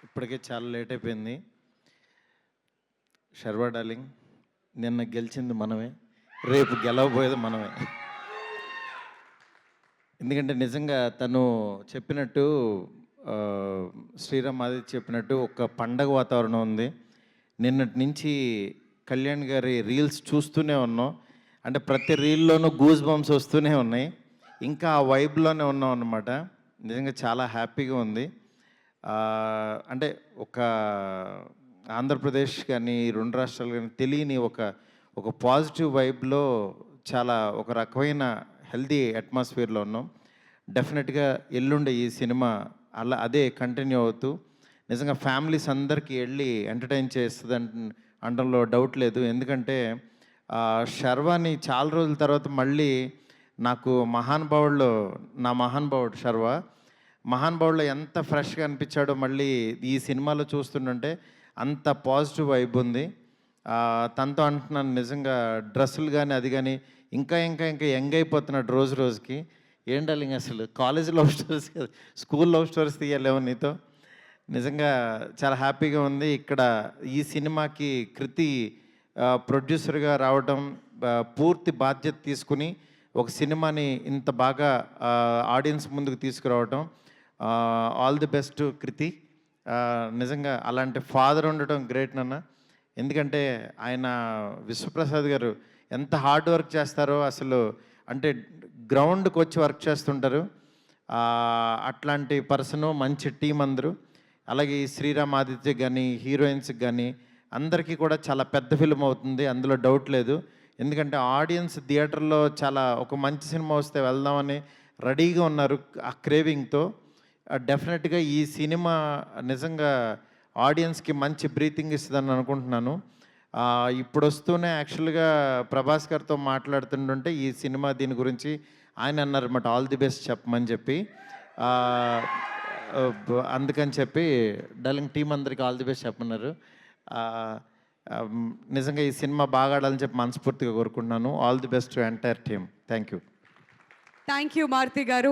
ఇప్పటికే చాలా లేట్ అయిపోయింది. శర్వా డార్లింగ్, నిన్న గెలిచింది మనమే, రేపు గెలవబోయేది మనమే. ఎందుకంటే నిజంగా తను చెప్పినట్టు శ్రీరామ్ ఆదిత్య చెప్పినట్టు ఒక పండగ వాతావరణం ఉంది. నిన్నటి నుంచి కళ్యాణ్ గారి రీల్స్ చూస్తూనే ఉన్నాం. అంటే ప్రతి రీల్లోనూ గూస్ బంప్స్ వస్తూనే ఉన్నాయి. ఇంకా ఆ వైబ్లోనే ఉన్నాం అన్నమాట. నిజంగా చాలా హ్యాపీగా ఉంది. అంటే ఒక ఆంధ్రప్రదేశ్ కానీ రెండు రాష్ట్రాలు కానీ తెలియని ఒక పాజిటివ్ వైబ్లో చాలా ఒక రకమైన హెల్దీ అట్మాస్ఫియర్లో ఉన్నాం. డెఫినెట్గా ఎల్లుండి ఈ సినిమా అదే కంటిన్యూ అవుతూ నిజంగా ఫ్యామిలీస్ అందరికీ వెళ్ళి ఎంటర్టైన్ చేస్తుంది అనడంలో డౌట్ లేదు. ఎందుకంటే శర్వాని చాలా రోజుల తర్వాత మళ్ళీ నాకు నా మహానుభావుడు మహానుభావుడులో ఎంత ఫ్రెష్గా అనిపించాడో మళ్ళీ ఈ సినిమాలో చూస్తుంటే అంత పాజిటివ్ వైబ్ ఉంది. తనతో అంటున్నాను, నిజంగా డ్రెస్సులు కానీ అది కానీ ఇంకా ఇంకా ఇంకా యంగ్ అయిపోతున్నాడు రోజు రోజుకి. ఏం డార్లింగ్, అసలు కాలేజ్ లవ్ స్టోరీస్ కదా, స్కూల్ లవ్ స్టోరీస్ తీయలేము నీతో. నిజంగా చాలా హ్యాపీగా ఉంది. ఇక్కడ ఈ సినిమాకి కృతి ప్రొడ్యూసర్గా రావడం, పూర్తి బాధ్యత తీసుకుని ఒక సినిమాని ఇంత బాగా ఆడియన్స్ ముందుకు తీసుకురావడం, ఆల్ ది బెస్ట్ కృతి. నిజంగా అలాంటి ఫాదర్ ఉండటం గ్రేట్ నాన్న. ఎందుకంటే ఆయన విశ్వప్రసాద్ గారు ఎంత హార్డ్ వర్క్ చేస్తారో అసలు, అంటే గ్రౌండ్కి వచ్చి వర్క్ చేస్తుంటారు. అట్లాంటి పర్సను, మంచి టీం అందరూ. అలాగే ఈ శ్రీరామ్ ఆదిత్య కానీ హీరోయిన్స్కి కానీ అందరికీ కూడా చాలా పెద్ద ఫిల్మ్ అవుతుంది, అందులో డౌట్ లేదు. ఎందుకంటే ఆడియన్స్ థియేటర్లో చాలా ఒక మంచి సినిమా వస్తే వెళ్దామని రెడీగా ఉన్నారు ఆ క్రేవింగ్తో. డెఫినెట్గా ఈ సినిమా నిజంగా ఆడియన్స్కి మంచి బ్రీతింగ్ ఇస్తుందని అనుకుంటున్నాను. ఇప్పుడు వస్తూనే యాక్చువల్గా ప్రభాస్ గారితో మాట్లాడుతుంటుంటే ఈ సినిమా దీని గురించి ఆయన అన్నారన్నమాట, ఆల్ ది బెస్ట్ చెప్పమని చెప్పి. అందుకని చెప్పి డార్లింగ్ టీం అందరికీ ఆల్ ది బెస్ట్ చెప్పమన్నారు. నిజంగా ఈ సినిమా బాగా ఆడాలని చెప్పి మనస్ఫూర్తిగా కోరుకుంటున్నాను. All the best to entire team. Thank you. Thank you Maruthi గారు.